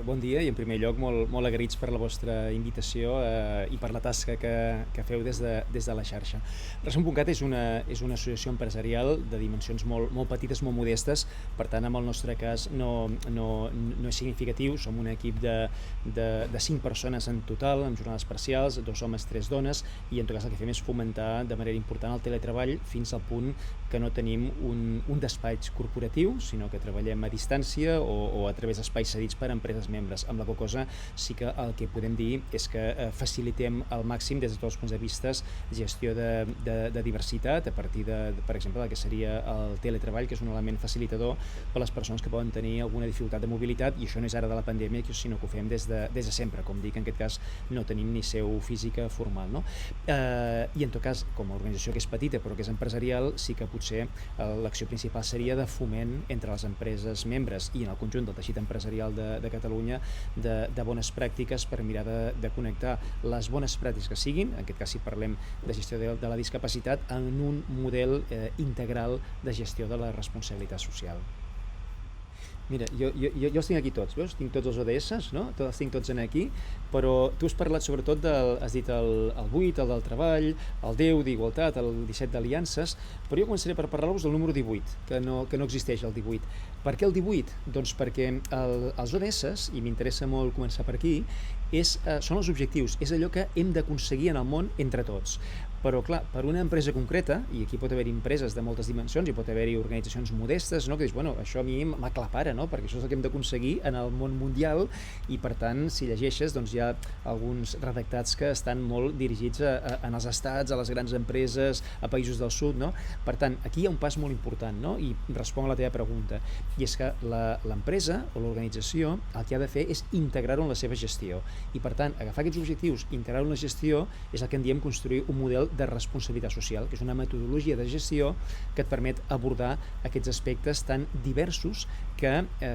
Bon dia i en primer lloc molt agraïts per la vostra invitació i per la tasca que feu des de la xarxa. Resum.cat és una associació empresarial de dimensions molt petites, molt modestes, per tant en el nostre cas no és significatiu, som un equip de 5 persones en total, amb jornades parcials, 2 homes, 3 dones, i en tot cas el que fem és fomentar de manera important el teletreball fins al punt que no tenim un despatx corporatiu, sinó que treballem a distància o a través d'espais cedits per empreses membres, amb la qual cosa sí que el que podem dir és que facilitem al màxim des de tots els punts de vista gestió de diversitat a partir per exemple, del que seria el teletreball, que és un element facilitador per a les persones que poden tenir alguna dificultat de mobilitat, i això no és ara de la pandèmia, sinó que ho fem des de sempre, com dic, en aquest cas no tenim ni seu física formal, no? I en tot cas, com a organització que és petita però que és empresarial, sí que potser l'acció principal seria de foment entre les empreses membres i en el conjunt del teixit empresarial de Catalunya de bones pràctiques per mirar de connectar les bones pràctiques que siguin, en aquest cas si parlem de gestió de la discapacitat, en un model integral de gestió de la responsabilitat social. Mira, jo els tinc aquí tots, veus? Tinc tots els ODS, no? Els tinc tots aquí, però tu has parlat sobretot has dit el 8, el del treball, el 10 d'igualtat, el 17 d'aliances, però jo començaré per parlar-vos del número 18, que no existeix el 18. Per què el 18? Doncs perquè els ODS, i m'interessa molt començar per aquí, són els objectius, és allò que hem d'aconseguir en el món entre tots. Però clar, per una empresa concreta, i aquí pot haver empreses de moltes dimensions, i pot haver-hi organitzacions modestes, no? Que dius, bueno, això a mi m'aclapara, no? Perquè això és el que hem d'aconseguir en el món mundial, i per tant, si llegeixes, doncs hi ha alguns redactats que estan molt dirigits en els estats, a les grans empreses, a països del sud, no? Per tant, aquí hi ha un pas molt important, no? I responc a la teva pregunta, i és que l'empresa o l'organització el que ha de fer és integrar-ho en la seva gestió, i per tant, agafar aquests objectius, integrar-ho en la gestió, és el que en diem construir un model de responsabilitat social, que és una metodologia de gestió que et permet abordar aquests aspectes tan diversos que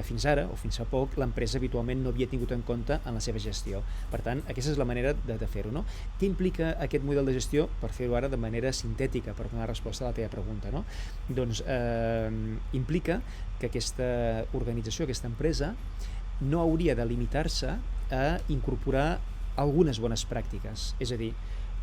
fins ara, o fins fa poc, l'empresa habitualment no havia tingut en compte en la seva gestió. Per tant, aquesta és la manera de fer-ho, no? Què implica aquest model de gestió? Per fer-ho ara de manera sintètica, per donar resposta a la teva pregunta, no? Doncs implica que aquesta organització, aquesta empresa, no hauria de limitar-se a incorporar algunes bones pràctiques, és a dir,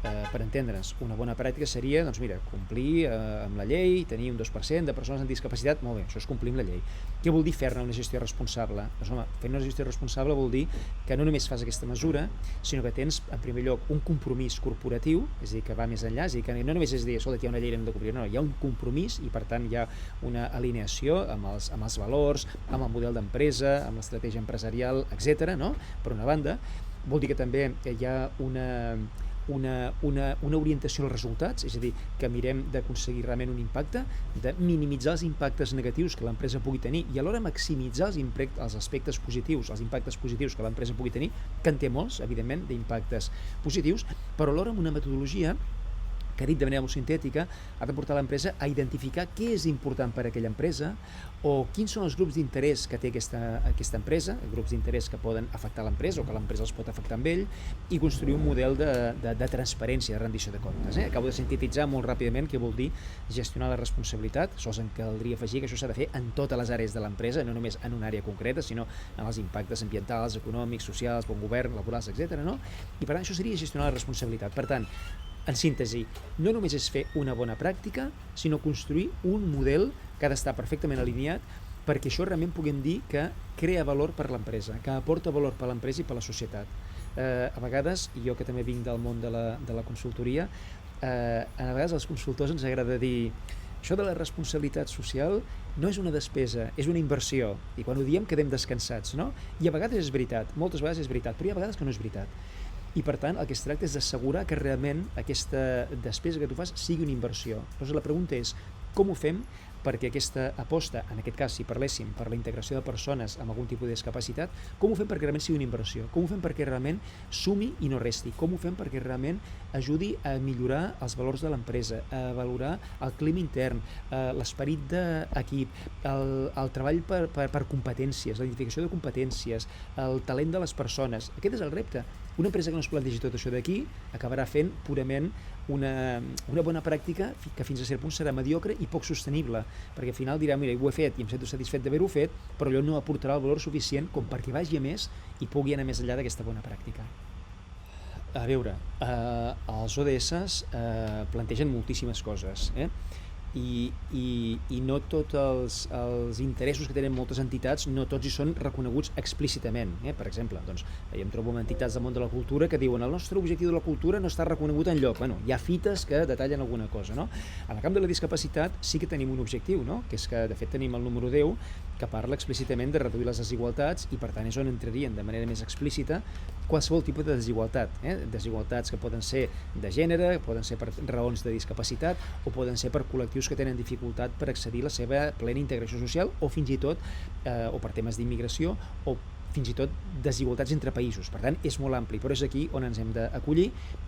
per entendre's, una bona pràctica seria, doncs mira, complir amb la llei, tenir un 2% de persones amb discapacitat, molt bé, això és complir amb la llei. Què vol dir fer-ne una gestió responsable? Doncs home, fer una gestió responsable vol dir que no només fas aquesta mesura, sinó que tens, en primer lloc, un compromís corporatiu, és a dir, que va més enllà, és a dir, que no només és dir, escolta, hi ha una llei que hem de complir, no, hi ha un compromís i per tant hi ha una alineació amb els valors, amb el model d'empresa, amb l'estratègia empresarial, etc. No? Per una banda, vol dir que també hi ha una orientació als resultats, és a dir, que mirem d'aconseguir realment un impacte, de minimitzar els impactes negatius que l'empresa pugui tenir i alhora maximitzar els aspectes positius, els impactes positius que l'empresa pugui tenir, que en té molts, evidentment, d'impactes positius, però alhora amb una metodologia que, dit de manera molt sintètica, ha de portar l'empresa a identificar què és important per a aquella empresa o quins són els grups d'interès que té aquesta empresa, grups d'interès que poden afectar l'empresa o que l'empresa els pot afectar amb ell, i construir un model de transparència, de rendició de comptes. Acabo de sintetitzar molt ràpidament què vol dir gestionar la responsabilitat, sols en caldria afegir que això s'ha de fer en totes les àrees de l'empresa, no només en una àrea concreta, sinó en els impactes ambientals, econòmics, socials, bon govern, laborals, etc. No? I per tant això seria gestionar la responsabilitat. Per tant, en síntesi, no només és fer una bona pràctica, sinó construir un model que ha d'estar perfectament alineat perquè això realment puguem dir que crea valor per l'empresa, que aporta valor per l'empresa i per la societat. A vegades, i jo que també vinc del món de la consultoria, a vegades als consultors ens agrada dir això de la responsabilitat social no és una despesa, és una inversió, i quan ho diem quedem descansats, no? I a vegades és veritat, moltes vegades és veritat, però hi ha vegades que no és veritat. I per tant el que es tracta és d'assegurar que realment aquesta despesa que tu fas sigui una inversió. Llavors la pregunta és, com ho fem perquè aquesta aposta, en aquest cas si parléssim per la integració de persones amb algun tipus de discapacitat, com ho fem perquè realment sigui una inversió? Com ho fem perquè realment sumi i no resti? Com ho fem perquè realment ajudi a millorar els valors de l'empresa, a valorar el clima intern, l'esperit d'equip, el treball per competències, la identificació de competències, el talent de les persones? Aquest és el repte. Una empresa que no es plantegi tot això d'aquí acabarà fent purament una bona pràctica que fins a cert punt serà mediocre i poc sostenible, perquè al final dirà, mira, ho he fet i em sento satisfet d'haver-ho fet, però allò no aportarà el valor suficient com perquè vagi a més i pugui anar més enllà d'aquesta bona pràctica. A veure, els ODS plantegen moltíssimes coses, i no tots els interessos que tenen moltes entitats, no tots hi són reconeguts explícitament. Per exemple, doncs, jo em trobo amb entitats del món de la cultura que diuen el nostre objectiu de la cultura no està reconegut enlloc. Hi ha fites que detallen alguna cosa. En el camp de la discapacitat sí que tenim un objectiu, que és que de fet tenim el número 10 que parla explícitament de reduir les desigualtats i per tant és on entrarien de manera més explícita qualsevol tipus de desigualtat. Desigualtats que poden ser de gènere, poden ser per raons de discapacitat o poden ser per col·lectius que tenen dificultat per accedir a la seva plena integració social o fins i tot o per temes d'immigració o fins i tot desigualtats entre països. Per tant, és molt ampli, però és aquí on ens hem d'acollir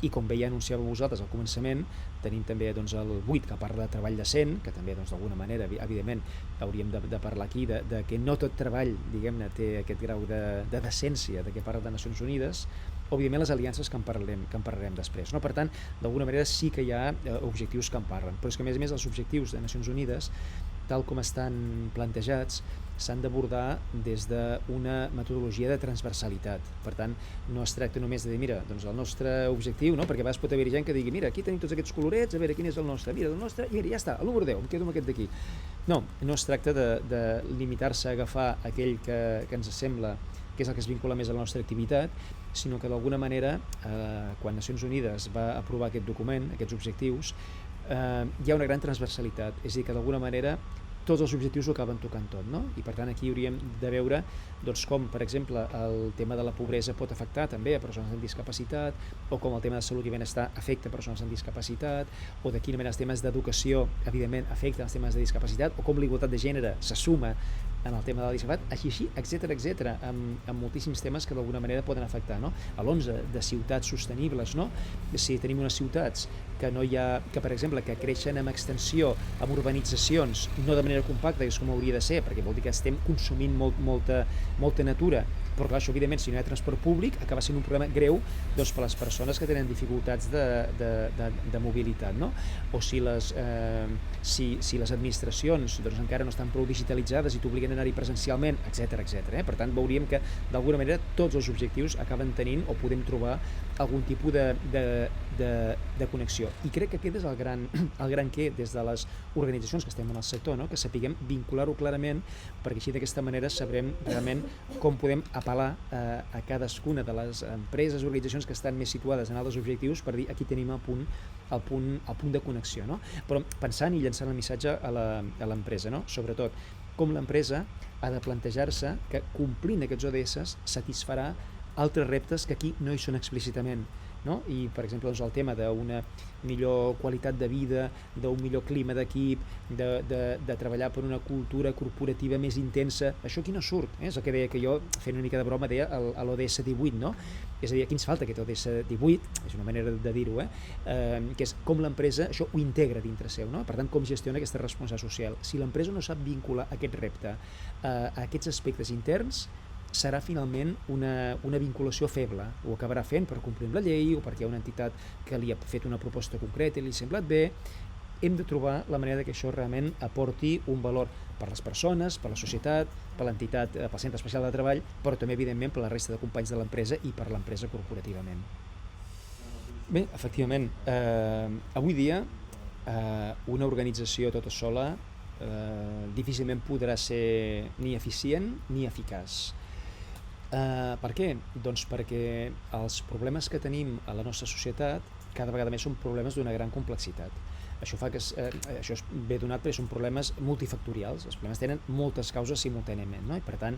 i com bé ja anunciàveu vosaltres al començament, tenim també el 8 que parla de treball decent, que també d'alguna manera, evidentment, hauríem de parlar aquí de que no tot treball, diguem-ne, té aquest grau de decència de què parla de Nacions Unides, òbviament les aliances que en parlarem després. Per tant, d'alguna manera sí que hi ha objectius que en parlen, però és que a més els objectius de Nacions Unides, tal com estan plantejats, s'han d'abordar des d'una metodologia de transversalitat. Per tant, no es tracta només de dir, mira, doncs el nostre objectiu, perquè a vegades pot haver-hi gent que digui, mira, aquí tenim tots aquests colorets, a veure quin és el nostre, mira, i mira, ja està, el número 10, em quedo amb aquest d'aquí. No es tracta de limitar-se a agafar aquell que ens sembla que és el que es vincula més a la nostra activitat, sinó que d'alguna manera, quan Nacions Unides va aprovar aquest document, aquests objectius, hi ha una gran transversalitat, és a dir, que d'alguna manera tots els objectius ho acaben tocant tot, I per tant aquí hauríem de veure com, per exemple, el tema de la pobresa pot afectar també a persones amb discapacitat, o com el tema de salut i benestar afecta a persones amb discapacitat, o de quina manera els temes d'educació, evidentment, afecten els temes de discapacitat, o com la igualtat de gènere se suma en el tema de la discapacitat, així, etcètera, amb moltíssims temes que d'alguna manera poden afectar. A l'11 de ciutats sostenibles, si tenim unes ciutats que no hi ha, que per exemple, que creixen amb extensió, amb urbanitzacions, no de manera compacta, és com hauria de ser, perquè vol dir que estem consumint molta natura, però clar, això evidentment, si no hi ha transport públic, acaba sent un problema greu per les persones que tenen dificultats de mobilitat, o si les administracions encara no estan prou digitalitzades i t'obliguen a anar-hi presencialment, etcètera. Per tant, veuríem que d'alguna manera tots els objectius acaben tenint o podem trobar algun tipus de connexió. I crec que aquest és el gran què des de les organitzacions que estem en el sector, que sapiguem vincular-ho clarament, perquè així d'aquesta manera sabrem realment com podem apel·lar a cadascuna de les empreses, organitzacions que estan més situades en altres objectius per dir aquí tenim el punt de connexió. Però pensant i llançant el missatge a l'empresa, sobretot com l'empresa ha de plantejar-se que complint aquests ODS satisfarà altres reptes que aquí no hi són explícitament. I, per exemple, el tema d'una millor qualitat de vida, d'un millor clima d'equip, de treballar per una cultura corporativa més intensa, això aquí no surt. És el que deia que jo, fent una mica de broma, deia l'ODS 18, És a dir, aquí ens falta aquest ODS 18, és una manera de dir-ho, que és com l'empresa això ho integra dintre seu, Per tant, com gestiona aquesta responsabilitat social. Si l'empresa no sap vincular aquest repte a aquests aspectes interns, serà finalment una vinculació feble. Ho acabarà fent per complir amb la llei o perquè hi ha una entitat que li ha fet una proposta concreta i li ha semblat bé. Hem de trobar la manera que això realment aporti un valor per les persones, per la societat, per l'entitat, pel Centre Especial de Treball, però també, evidentment, per la resta de companys de l'empresa i per l'empresa corporativament. Bé, efectivament, avui dia una organització tota sola difícilment podrà ser ni eficient ni eficaç. Per què? Doncs perquè els problemes que tenim a la nostra societat cada vegada més són problemes d'una gran complexitat. Això fa que això ve donat perquè són problemes multifactorials, els problemes tenen moltes causes simultàniament, I per tant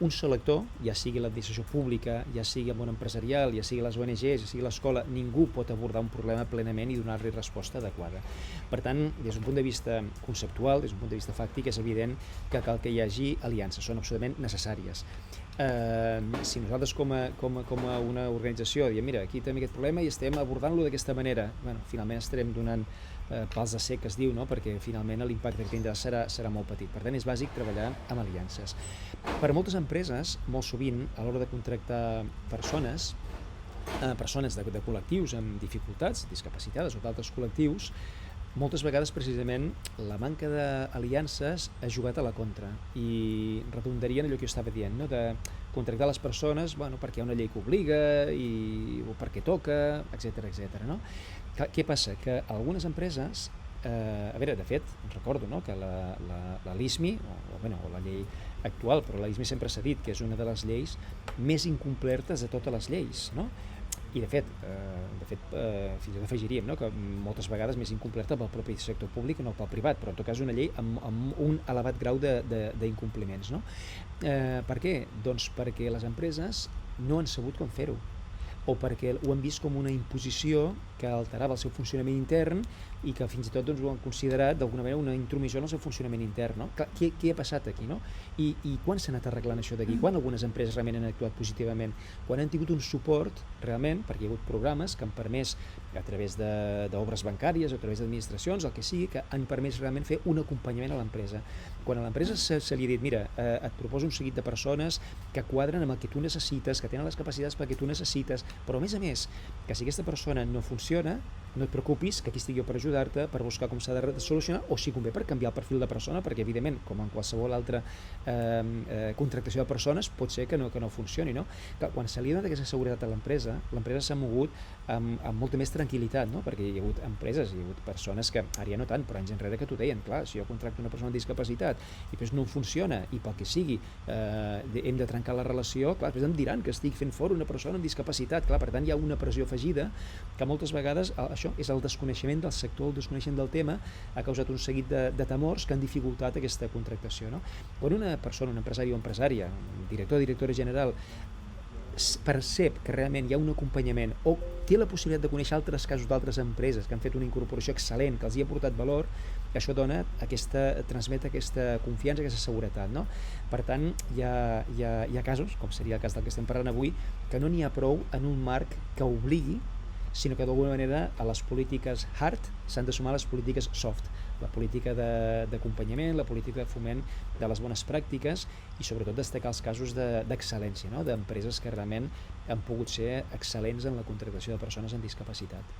un sol actor, ja sigui l'administració pública, ja sigui el món empresarial, ja sigui les ONGs, ja sigui l'escola, ningú pot abordar un problema plenament i donar-li resposta adequada. Per tant, des d'un punt de vista conceptual, des d'un punt de vista fàctic, és evident que cal que hi hagi aliances, són absolutament necessàries. Si nosaltres com a una organització diem, mira, aquí tenim aquest problema i estem abordant-lo d'aquesta manera, finalment estarem donant pals de cec, que es diu, perquè finalment l'impacte que tindrà serà molt petit. Per tant, és bàsic treballar amb aliances. Per a moltes empreses, molt sovint, a l'hora de contractar persones, persones de col·lectius amb dificultats, discapacitades o d'altres col·lectius, moltes vegades precisament la manca d'aliances ha jugat a la contra i redundaria en allò que jo estava dient, no? De contractar les persones perquè hi ha una llei que obliga o perquè toca, etc. No? Què passa? Que algunes empreses, de fet, recordo que la LISMI, o la llei actual, però la LISMI sempre s'ha dit que és una de les lleis més incomplertes de totes les lleis, no? I de fet, fins i tot afegiríem que moltes vegades més incomplerta pel propi sector públic que no pel privat, però en tot cas una llei amb un elevat grau d'incompliments. No? Per què? Doncs perquè les empreses no han sabut com fer-ho, o perquè ho han vist com una imposició que alterava el seu funcionament intern i que fins i tot ho han considerat d'alguna manera una intromissió en el seu funcionament intern. No? Què ha passat aquí? No? I quan s'ha anat arreglant això d'aquí? Quan algunes empreses realment han actuat positivament? Quan han tingut un suport realment, perquè hi ha hagut programes que han permès, a través d'obres bancàries o a través d'administracions, el que sigui, que han permès realment fer un acompanyament a l'empresa. Quan a l'empresa se li ha dit, mira, et proposo un seguit de persones que quadren amb el que tu necessites, que tenen les capacitats perquè tu necessites, però a més, que si aquesta persona no funciona, no et preocupis, que aquí estic jo per ajudar-te, per buscar com s'ha de solucionar, o si convé per canviar el perfil de persona, perquè evidentment, com en qualsevol altra contractació de persones, pot ser que no funcioni. No? Quan se li ha donat aquesta seguretat a l'empresa s'ha mogut amb molta més tranquil·litat, no? Perquè hi ha hagut empreses, hi ha hagut persones que, ara ja no tant, però anys enrere que t'ho deien, clar, si jo contracto una persona amb discapacitat i després no funciona i pel que sigui hem de trencar la relació, clar, després em diran que estic fent fora una persona amb discapacitat, clar, per tant hi ha una pressió afegida que moltes vegades això és el desconeixement del sector, el desconeixement del tema ha causat un seguit de temors que han dificultat aquesta contractació. No? Quan una persona, un empresari o empresària, un director o directora general percep que realment hi ha un acompanyament o té la possibilitat de conèixer altres casos d'altres empreses que han fet una incorporació excel·lent, que els hi ha portat valor, això transmet aquesta confiança, aquesta seguretat. No? Per tant, hi ha casos, com seria el cas del que estem parlant avui, que no n'hi ha prou en un marc que obligui, sinó que d'alguna manera a les polítiques hard s'han de sumar les polítiques soft, la política d'acompanyament, la política de foment de les bones pràctiques i sobretot destacar els casos d'excel·lència, no? D'empreses que realment han pogut ser excel·lents en la contractació de persones amb discapacitat.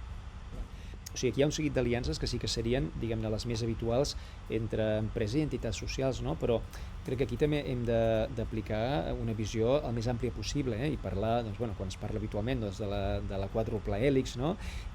O sigui, aquí hi ha un seguit d'aliances que sí que serien, diguem-ne, les més habituals entre empresa i entitats socials, no? Però crec que aquí també hem d'aplicar una visió el més àmplia possible, i parlar, doncs, quan es parla habitualment de la quàdruple hèlix, no?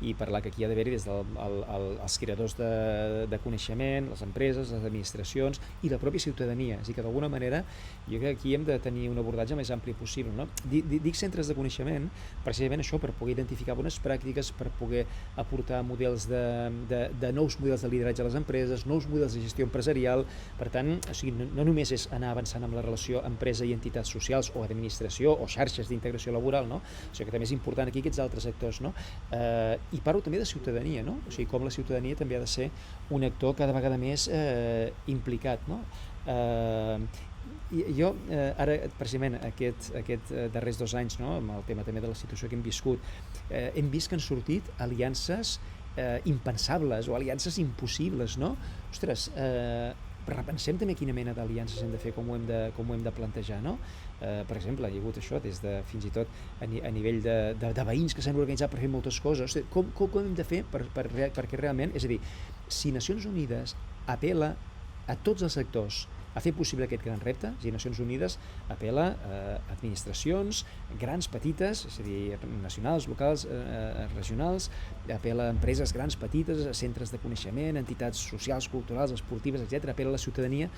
I parlar que aquí hi ha d'haver-hi des dels creadors de coneixement, les empreses, les administracions i la pròpia ciutadania. És a dir, que d'alguna manera jo crec que aquí hem de tenir un abordatge més ampli possible. No? Dic centres de coneixement precisament això, per poder identificar bones pràctiques, per poder aportar models de nous models de lideratge a les empreses, nous models de gestió empresarial. Per tant, o sigui, no només és anar avançant amb la relació empresa i entitats socials o administració o xarxes d'integració laboral, no? O sigui que també és important aquí aquests altres actors, no? I parlo també de ciutadania, no? O sigui, com la ciutadania també ha de ser un actor cada vegada més implicat, no? Jo, ara, precisament, aquests darrers 2 anys, no? Amb el tema també de la situació que hem viscut, hem vist que han sortit aliances impensables o aliances impossibles, no? Ostres, repensem també quina mena d'aliances hem de fer, com ho hem de plantejar, no? Per exemple, hi ha hagut això des de fins i tot a nivell de veïns que s'han organitzat per fer moltes coses. Com hem de fer perquè realment, és a dir, si Nacions Unides apel·la a tots els sectors a fer possible aquest gran repte, és a dir, Nacions Unides apel·la a administracions grans, petites, és a dir, nacionals, locals, regionals, apel·la a empreses grans, petites, a centres de coneixement, entitats socials, culturals, esportives, etc. Apel·la a la ciutadania.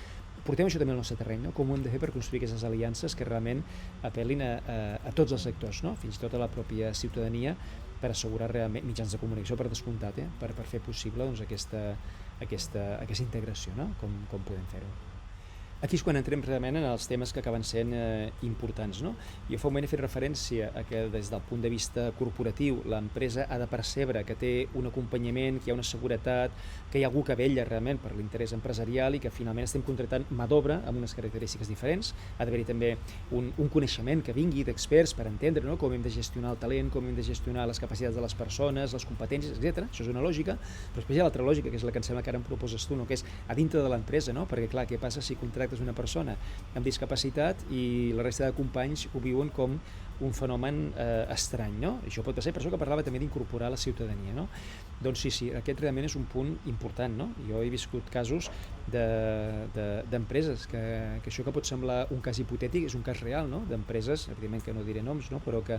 Portem això també al nostre terreny, no? Com ho hem de fer per construir aquestes aliances que realment apel·lin a tots els sectors, no? Fins i tot a la pròpia ciutadania, per assegurar realment mitjans de comunicació per descomptat, per fer possible doncs, aquesta integració, no? Com podem fer-ho. Aquí és quan entrem realment en els temes que acaben sent importants, no? Jo fa un moment he fet referència a que des del punt de vista corporatiu l'empresa ha de percebre que té un acompanyament, que hi ha una seguretat, que hi ha algú que vetlla realment per l'interès empresarial i que finalment estem contractant mà d'obra amb unes característiques diferents. Ha d'haver-hi també un coneixement que vingui d'experts per entendre, no? Com hem de gestionar el talent, com hem de gestionar les capacitats de les persones, les competències, etc. Això és una lògica, però després hi ha l'altra lògica, que és la que em sembla que ara em proposes tu, no? Que és a dintre de l'empresa, no? Perquè clar, què passa si contractes contractes una persona amb discapacitat i la resta de companys ho viuen com un fenomen estrany, no? Això pot ser per això que parlava també d'incorporar la ciutadania, no? Doncs sí, aquest realment és un punt important, no? Jo he viscut casos d'empreses que això que pot semblar un cas hipotètic és un cas real, no? D'empreses, evidentment que no diré noms, no? Però que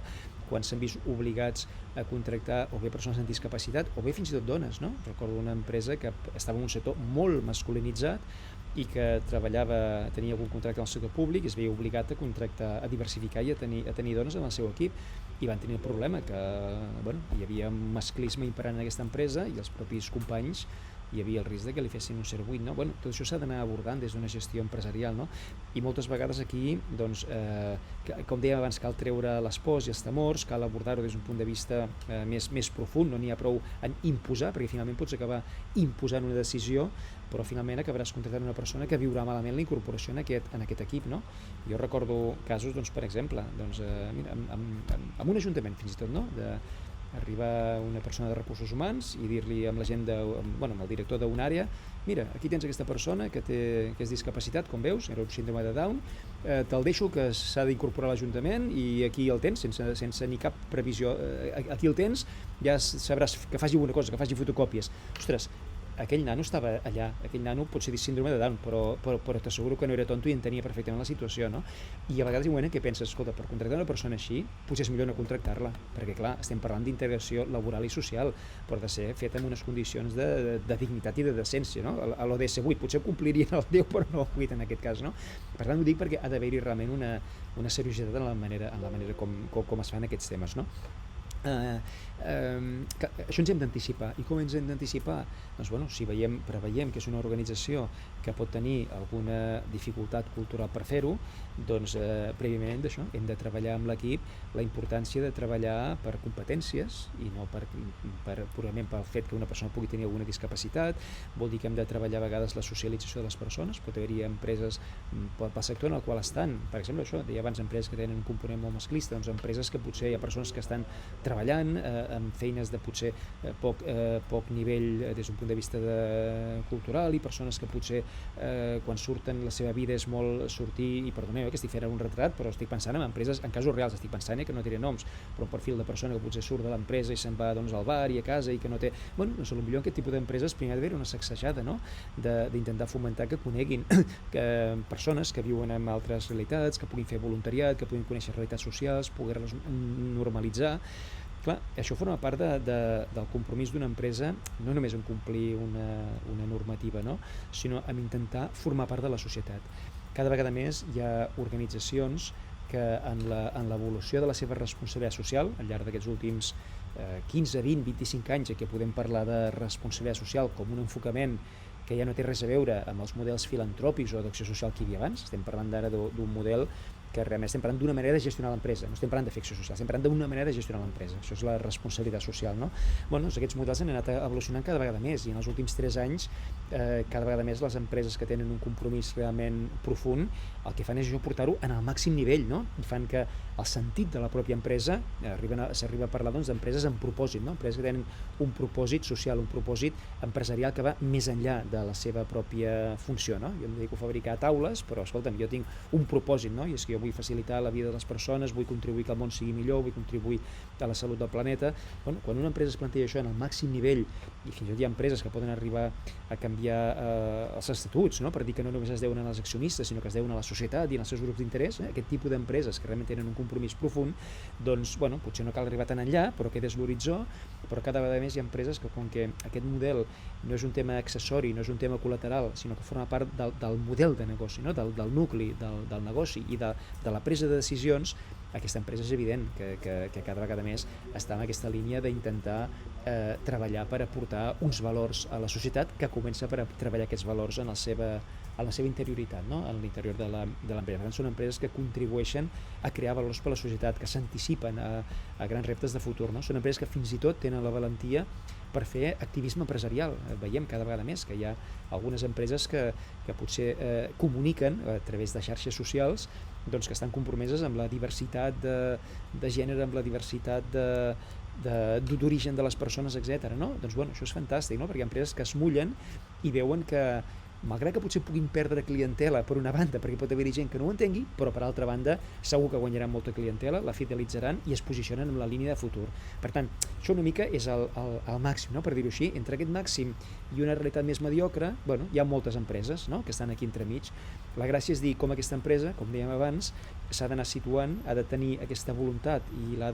quan s'han vist obligats a contractar o bé persones amb discapacitat o bé fins i tot dones, no? Recordo una empresa que estava en un sector molt masculinitzat i que tenia algun contracte en el sector públic i es veia obligat a contractar, a diversificar i a tenir dones en el seu equip, i van tenir el problema que hi havia un masclisme imperant en aquesta empresa i els propis companys hi havia el risc de que li fessin un circuit, no? Tot això s'ha d'anar abordant des d'una gestió empresarial, no? I moltes vegades aquí, com dèiem abans, cal treure les pors i els temors, cal abordar-ho des d'un punt de vista més profund, no n'hi ha prou en imposar, perquè finalment pots acabar imposant una decisió, però finalment acabaràs contractant una persona que viurà malament la incorporació en aquest equip, no? Jo recordo casos, per exemple, amb un ajuntament fins i tot, no? Arribar una persona de recursos humans i dir-li amb la gent amb el director d'una àrea: mira, aquí tens aquesta persona que és discapacitat, com veus, era un síndrome de Down, te'l deixo que s'ha d'incorporar a l'Ajuntament i aquí el tens, sense ni cap previsió, aquí el tens, ja sabràs que faci alguna cosa, que faci fotocòpies. Ostres, aquell nano estava allà, aquell nano potser dir síndrome de Down, però t'asseguro que no era tonto i entenia perfectament la situació, no? I a vegades hi ha un moment en què penses, escolta, per contractar una persona així, potser és millor no contractar-la, perquè clar, estem parlant d'integració laboral i social, però ha de ser feta en unes condicions de dignitat i de decència, no? A l'ODS 8 potser complirien el 10, però no el 8 en aquest cas, no? Per tant, ho dic perquè ha d'haver-hi realment una seriositat en la manera com es fan aquests temes, no? Això ens hem d'anticipar. I com ens hem d'anticipar? Doncs si preveiem que és una organització que pot tenir alguna dificultat cultural per fer-ho, doncs prèviament d'això hem de treballar amb l'equip la importància de treballar per competències i no purament pel fet que una persona pugui tenir alguna discapacitat. Vol dir que hem de treballar a vegades la socialització de les persones. Pot haver-hi empreses pel sector en el qual estan, per exemple, això, deia abans, empreses que tenen un component molt masclista, doncs empreses que potser hi ha persones que estan treballant amb feines de potser poc nivell des d'un punt de vista cultural, i persones que potser quan surten la seva vida és molt sortir, i perdoneu que estic fent un retrat, però estic pensant en empreses, en casos reals, estic pensant que no diré noms, però un perfil de persona que potser surt de l'empresa i se'n va al bar i a casa i que no té... Doncs potser aquest tipus d'empreses primer ha d'haver una sacsejada, no? D'intentar fomentar que coneguin persones que viuen en altres realitats, que puguin fer voluntariat, que puguin conèixer realitats socials, poder-les normalitzar. Clar, això forma part del compromís d'una empresa, no només en complir una normativa, no? Sinó en intentar formar part de la societat. Cada vegada més hi ha organitzacions que en l'evolució de la seva responsabilitat social, al llarg d'aquests últims 15, 20, 25 anys, que podem parlar de responsabilitat social com un enfocament que ja no té res a veure amb els models filantròpics o d'acció social que hi havia abans. Estem parlant d'ara d'un model que realment estem parlant d'una manera de gestionar l'empresa, no estem parlant de ficció social, estem parlant d'una manera de gestionar l'empresa. Això és la responsabilitat social, no? Doncs aquests models han anat evolucionant cada vegada més, i en els últims 3 anys cada vegada més les empreses que tenen un compromís realment profund el que fan és portar-ho en el màxim nivell, no? I fan que el sentit de la pròpia empresa, s'arriba a parlar d'empreses amb propòsit, no? Empreses que tenen un propòsit social, un propòsit empresarial que va més enllà de la seva pròpia funció, no? Jo em dedico a fabricar taules, però escolta'm, jo tinc un propòsit, no? I és que jo vull facilitar la vida de les persones, vull contribuir que el món sigui millor, vull contribuir a la salut del planeta. Quan una empresa es planteja això en el màxim nivell, i fins i tot hi ha empreses que poden arribar a canviar els estatuts, no? Per dir que no només es deuen als accionistes, sinó que es deuen a la societat i als seus grups d'interès, aquest tipus d'empreses que realment tenen un compromís profund, doncs potser no cal arribar tan enllà, però aquest és l'horitzó. Però cada vegada més hi ha empreses que, com que aquest model no és un tema accessori, no és un tema col·lateral, sinó que forma part del model de negoci, no? del nucli del negoci i de la presa de decisions, aquesta empresa és evident que cada vegada més està en aquesta línia d'intentar treballar per aportar uns valors a la societat, que comença per treballar aquests valors en la seva interioritat, no? En l'interior de l'empresa. Per tant, són empreses que contribueixen a crear valors per a la societat, que s'anticipen a grans reptes de futur, no? Són empreses que fins i tot tenen la valentia per fer activisme empresarial. Veiem cada vegada més que hi ha algunes empreses que potser comuniquen a través de xarxes socials, doncs, que estan compromeses amb la diversitat de gènere, amb la diversitat d'origen de les persones, etc. No? Doncs això és fantàstic, no? Perquè hi ha empreses que es mullen i veuen que malgrat que potser puguin perdre clientela per una banda, perquè pot haver-hi gent que no ho entengui, però per altra banda segur que guanyaran molta clientela, la fidelitzaran i es posicionen en la línia de futur. Per tant, això una mica és el màxim, no? Per dir-ho així. Entre aquest màxim i una realitat més mediocre, bueno, hi ha moltes empreses, no?, que estan aquí entremig. La gràcia és dir com aquesta empresa, com dèiem abans, s'ha d'anar situant, ha de tenir aquesta voluntat i l'ha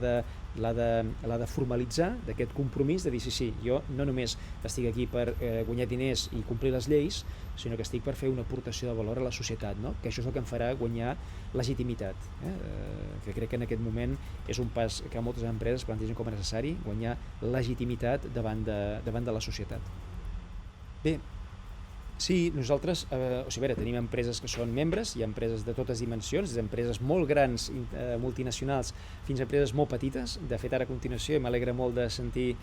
de formalitzar d'aquest compromís de dir sí, jo no només estic aquí per guanyar diners i complir les lleis, sinó que estic per fer una aportació de valor a la societat, no? Que això és el que em farà guanyar legitimitat, que crec que en aquest moment és un pas que moltes empreses plantegen com a necessari, guanyar legitimitat davant de la societat. Bé, sí, nosaltres, tenim empreses que són membres, hi ha empreses de totes dimensions, des d'empreses molt grans, multinacionals, fins a empreses molt petites. De fet, ara a continuació, m'alegra molt de sentir,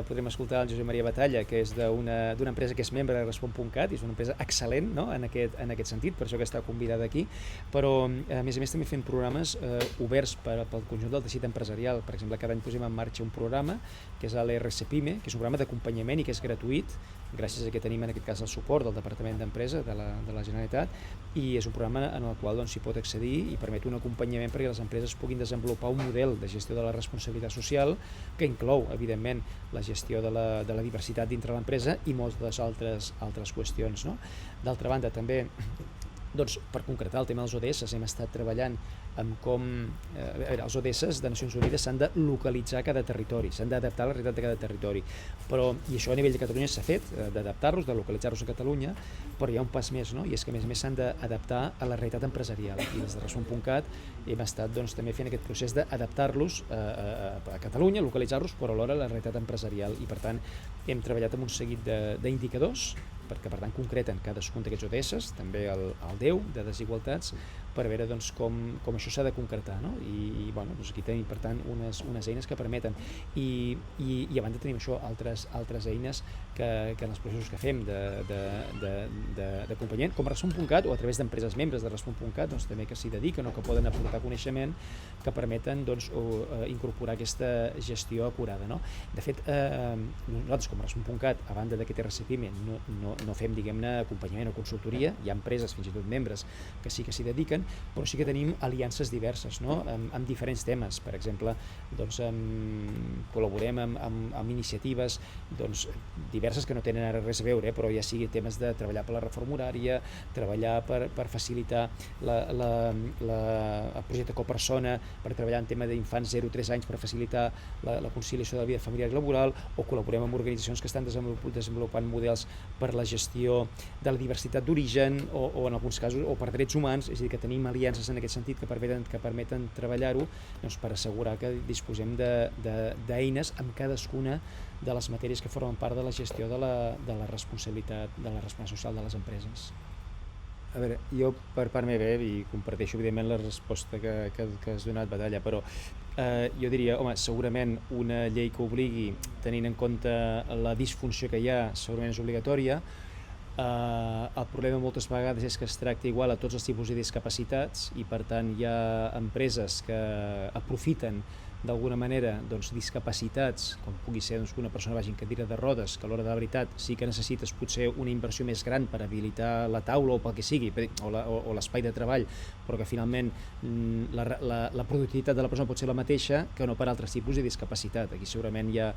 podrem escoltar el Josep Maria Batalla, que és d'una empresa que és membre de Respon.cat, i és una empresa excel·lent, no?, en aquest sentit, per això que està convidada aquí, però a més també fent programes oberts pel conjunt del teixit empresarial. Per exemple, cada any posem en marxa un programa, que és l'RCPyme, que és un programa d'acompanyament i que és gratuït, gràcies a que tenim en aquest cas el suport del Departament d'Empresa de la Generalitat, i és un programa en el qual s'hi pot accedir i permet un acompanyament perquè les empreses puguin desenvolupar un model de gestió de la responsabilitat social que inclou, evidentment, la gestió de la diversitat dintre l'empresa i moltes altres qüestions, no? D'altra banda, també, per concretar el tema dels ODS, hem estat treballant amb com els ODS de Nacions Unides s'han de localitzar a cada territori, s'han d'adaptar a la realitat de cada territori, i això a nivell de Catalunya s'ha fet, d'adaptar-los, de localitzar-los a Catalunya, però hi ha un pas més, no? I és que a més s'han d'adaptar a la realitat empresarial, i des de Respon.cat hem estat també fent aquest procés d'adaptar-los a Catalunya, localitzar-los, però alhora a la realitat empresarial, i per tant hem treballat amb un seguit d'indicadors perquè per tant concreten cadascun d'aquests ODS, també el 10 de desigualtats, per veure com això s'ha de concretar, no? I aquí tenim per tant unes eines que permeten, i a banda tenim això, altres eines que en els processos que fem d'acompanyament, com a Respon.cat o a través d'empreses membres de Respon.cat, també que s'hi dediquen o que poden aportar coneixement que permeten incorporar aquesta gestió acurada, no? De fet, nosaltres com a Respon.cat, a banda d'aquest RCPyme, no fem, diguem-ne, acompanyament o consultoria, hi ha empreses, fins i tot membres, que sí que s'hi dediquen, però sí que tenim aliances diverses, no?, amb diferents temes. Per exemple, col·laborem amb iniciatives diverses que no tenen ara res a veure, però ja sigui temes de treballar per la reforma horària, treballar per facilitar el projecte Copersona, per treballar en tema d'infants 0-3 anys per facilitar la conciliació de la vida familiar i laboral, o col·laborem amb organitzacions que estan desenvolupant models per la gestió de la diversitat d'origen o en alguns casos o per drets humans, és a dir, que tenim aliances en aquest sentit que permeten treballar-ho per assegurar que disposem d'eines amb cadascuna de les matèries que formen part de la gestió de la responsabilitat social de les empreses. A veure, jo per part meva, i comparteixo evidentment la resposta que has donat, Batalla, però jo diria, segurament una llei que obligui, tenint en compte la disfunció que hi ha, segurament és obligatòria. El problema moltes vegades és que es tracta igual a tots els tipus de discapacitats i per tant hi ha empreses que aprofiten d'alguna manera discapacitats, com pugui ser que una persona vagi en cadira de rodes, que a l'hora de la veritat sí que necessites potser una inversió més gran per habilitar la taula o pel que sigui, o l'espai de treball, però que finalment la productivitat de la persona pot ser la mateixa que no per altres tipus de discapacitat. Aquí segurament ja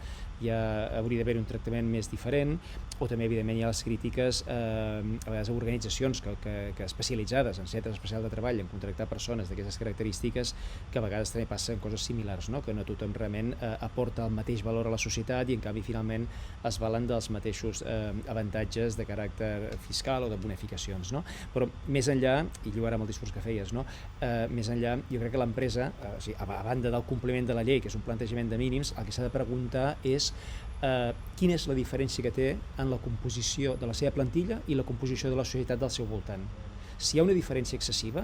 hauria d'haver un tractament més diferent, o també evidentment hi ha les crítiques a vegades a organitzacions que especialitzades en centres especials de treball en contractar persones d'aquestes característiques, que a vegades també passen coses similars, que no tothom realment aporta el mateix valor a la societat i en canvi finalment es valen dels mateixos avantatges de caràcter fiscal o de bonificacions, no? Però més enllà, i lligar amb el discurs que feies, més enllà, jo crec que l'empresa, a banda del compliment de la llei, que és un plantejament de mínims, el que s'ha de preguntar és quina és la diferència que té en la composició de la seva plantilla i la composició de la societat del seu voltant. Si hi ha una diferència excessiva,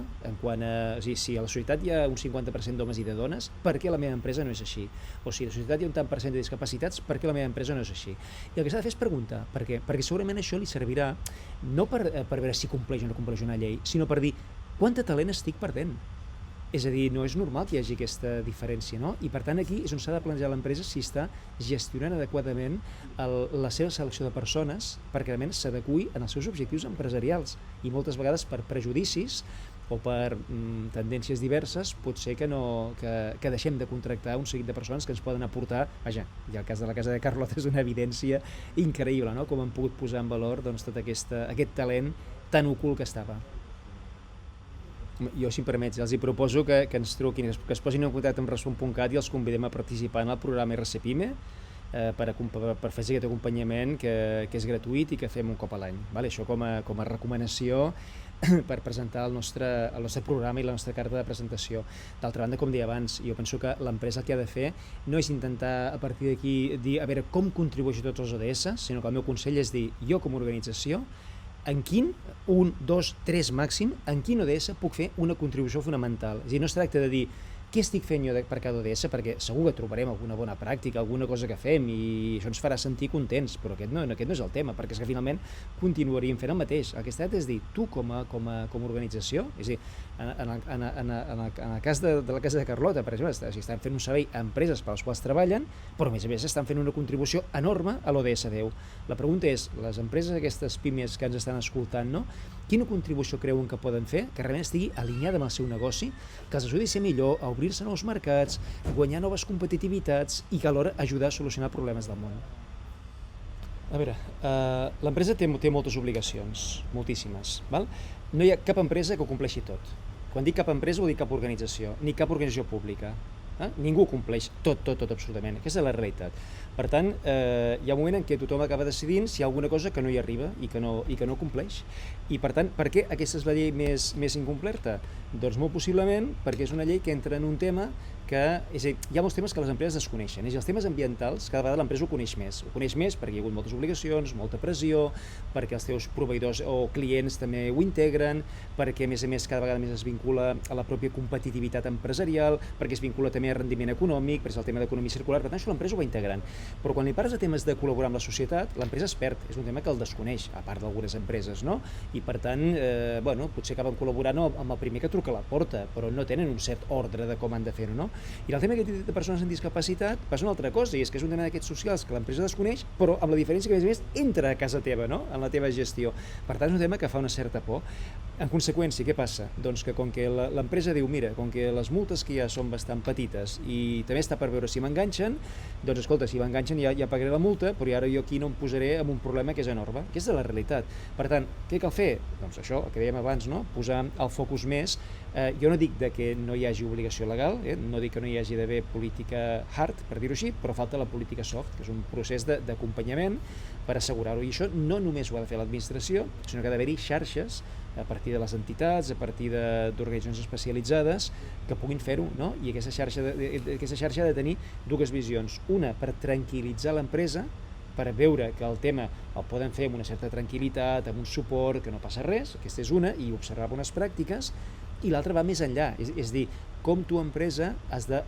si a la societat hi ha un 50% d'homes i de dones, per què la meva empresa no és així? O si a la societat hi ha un tant per cent de discapacitats, per què la meva empresa no és així? I el que s'ha de fer és preguntar, per què? Perquè segurament això li servirà no per veure si compleix o no compleix una llei, sinó per dir quant de talent estic perdent. És a dir, no és normal que hi hagi aquesta diferència, no? I per tant aquí és on s'ha de plantejar l'empresa si està gestionant adequadament la seva selecció de persones perquè realment s'adequi en els seus objectius empresarials, i moltes vegades per prejudicis o per tendències diverses pot ser que deixem de contractar un seguit de persones que ens poden aportar, vaja, i el cas de la Casa de Carlota és una evidència increïble, no? Com han pogut posar en valor doncs, tot aquest talent tan ocult que estava. Jo, si em permets, els hi proposo que ens truquin, que es posin en contacte amb Resum.cat i els convidem a participar en el programa RCPyme per fer aquest acompanyament que és gratuït i que fem un cop a l'any. Això com a recomanació per presentar el nostre programa i la nostra carta de presentació. D'altra banda, com deia abans, jo penso que l'empresa el que ha de fer no és intentar a partir d'aquí dir a veure com contribueixo tots els ODS, sinó que el meu consell és dir, jo com a organització, en quin, 1, 2, 3 màxim, en quin ODS puc fer una contribució fonamental. És a dir, no es tracta de dir què estic fent jo per cada ODS, perquè segur que trobarem alguna bona pràctica, alguna cosa que fem i això ens farà sentir contents, però aquest no és el tema, perquè és que finalment continuaríem fent el mateix. El que es tracta és dir, tu com a organització, és a dir, en el cas de la Casa de Carlota, per exemple, estan fent un servei a empreses per les quals treballen, però a més estan fent una contribució enorme a l'ODS 10. La pregunta és, les empreses aquestes pimes que ens estan escoltant, no? Quina contribució creuen que poden fer que realment estigui alineada amb el seu negoci, que els ajudi a ser millor, a obrir-se a nous mercats, guanyar noves competitivitats i que alhora ajudar a solucionar problemes del món? A veure, l'empresa té moltes obligacions, moltíssimes, val? No hi ha cap empresa que ho compleixi tot. Quan dic cap empresa vol dir cap organització, ni cap organització pública. Ningú compleix tot, absolutament. Aquesta és la realitat. Per tant, hi ha un moment en què tothom acaba decidint si hi ha alguna cosa que no hi arriba i que no compleix. I per tant, per què aquesta és la llei més incompleta? Doncs molt possiblement perquè és una llei que entra en un tema que, és a dir, hi ha molts temes que les empreses desconeixen, i els temes ambientals cada vegada l'empresa ho coneix més perquè hi ha hagut moltes obligacions, molta pressió, perquè els teus proveïdors o clients també ho integren, perquè a més cada vegada més es vincula a la pròpia competitivitat empresarial, perquè es vincula també a rendiment econòmic, perquè és el tema d'economia circular, per tant això l'empresa ho va integrant. Però quan li parles de temes de col·laborar amb la societat, l'empresa es perd, és un tema que el desconeix, a part d'algunes empreses, no? I per tant, potser acaben col·laborant amb el primer que truca a la porta, però no tenen un cert ordre de com han de fer-ho, no? I el tema de persones amb discapacitat passa una altra cosa, i és que és un tema d'aquests socials que l'empresa desconeix, però amb la diferència que a més entra a casa teva, no? En la teva gestió. Per tant, és un tema que fa una certa por. En conseqüència, què passa? Doncs que com que l'empresa diu, mira, com que les multes que hi ha són bastant petites i també està per veure si m'enganxen, doncs escolta, si m'enganxen ja pagaré la multa, però ara jo aquí no em posaré en un problema que és enorme. Aquesta és la realitat. Per tant, què cal fer? Doncs això, el que dèiem abans, no? Posar el focus més. Jo no dic que no hi hagi obligació legal, no dic que no hi hagi d'haver política hard, per dir-ho així, però falta la política soft, que és un procés d'acompanyament per assegurar-ho. I això no només ho ha de fer l'administració, sinó que ha d'haver-hi xarxes a partir de les entitats, a partir d'organitzacions especialitzades que puguin fer-ho, no? I aquesta xarxa ha de tenir dues visions. Una, per tranquil·litzar l'empresa, per veure que el tema el poden fer amb una certa tranquil·litat, amb un suport, que no passa res, aquesta és una, i observar bones pràctiques, i l'altra va més enllà, és dir, com tu empresa has de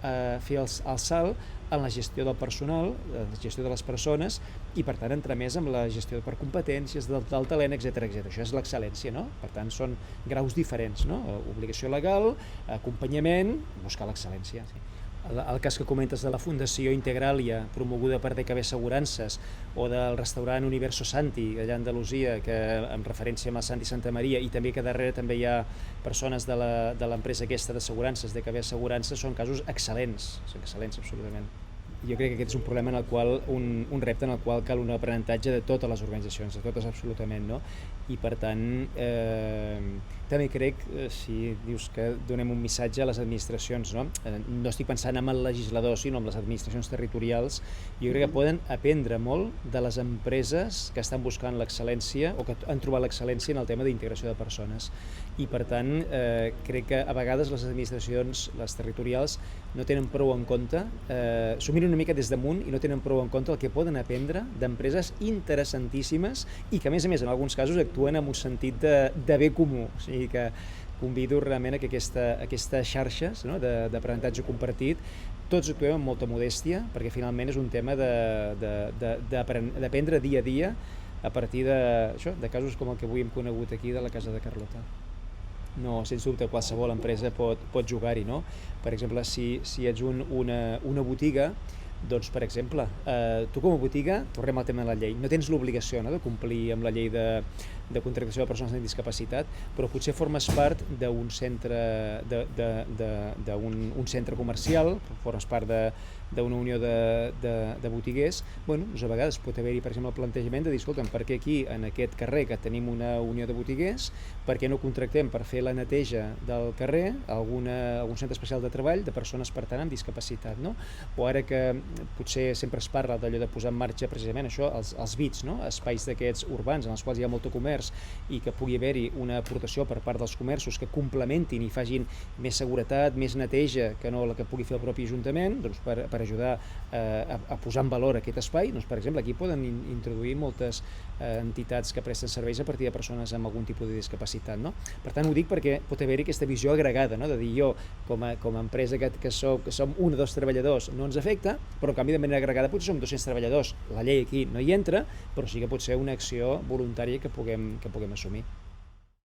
fer el salt en la gestió del personal, la gestió de les persones, i per tant entrar més en la gestió per competències, del talent, etc. Això és l'excel·lència, no? Per tant, són graus diferents, no? Obligació legal, acompanyament, buscar l'excel·lència. Sí. El cas que comentes de la Fundació Integralia, promoguda per DKB Assegurances, o del restaurant Universo Santi, allà a Andalusia, que en referència amb el Santi Santa Maria, i també que darrere també hi ha persones de l'empresa aquesta d'assegurances, DKB Assegurances, són casos excel·lents absolutament. Jo crec que aquest és un problema en el qual, un repte en el qual cal un aprenentatge de totes les organitzacions, de totes absolutament, no? I per tant, també crec, si dius que donem un missatge a les administracions, no? No estic pensant en el legislador, sinó en les administracions territorials, jo crec que poden aprendre molt de les empreses que estan buscant l'excel·lència o que han trobat l'excel·lència en el tema d'integració de persones. I per tant, crec que a vegades les administracions, les territorials, no tenen prou en compte, s'ho miren una mica des damunt i no tenen prou en compte el que poden aprendre d'empreses interessantíssimes i que a més en alguns casos actuen amb un sentit de bé comú. O sigui que convido realment a que aquestes xarxes, no, d'aprenentatge compartit, tots actuem amb molta modèstia, perquè finalment és un tema d'aprendre dia a dia a partir de casos com el que avui hem conegut aquí de la Casa de Carlota. No, sens dubte, qualsevol empresa pot jugar-hi, no? Per exemple, si ets una botiga, doncs, per exemple, tu com a botiga, tornem al tema de la llei, no tens l'obligació, no, de complir amb la llei de contractació de persones amb discapacitat, però potser formes part d'un centre, un centre comercial, formes part d'una unió de botiguers. Bueno, doncs a vegades pot haver-hi, per exemple, el plantejament de dir, escolta'm, per què aquí, en aquest carrer que tenim una unió de botiguers, per què no contractem per fer la neteja del carrer algun centre especial de treball de persones, per tant, amb discapacitat, no? O ara que potser sempre es parla d'allò de posar en marxa precisament això, els BITs, no? Espais d'aquests urbans en els quals hi ha molt de comerç i que pugui haver-hi una aportació per part dels comerços que complementin i facin més seguretat, més neteja que no la que pugui fer el propi Ajuntament, doncs per ajudar a posar en valor aquest espai. Doncs, per exemple, aquí poden introduir moltes entitats que presten serveis a partir de persones amb algun tipus de discapacitat, no? Per tant, ho dic perquè pot haver-hi aquesta visió agregada, no? De dir, jo, com a empresa que som un o dos treballadors, no ens afecta, però en canvi de manera agregada potser som 200 treballadors. La llei aquí no hi entra, però sí que pot ser una acció voluntària que puguem assumir.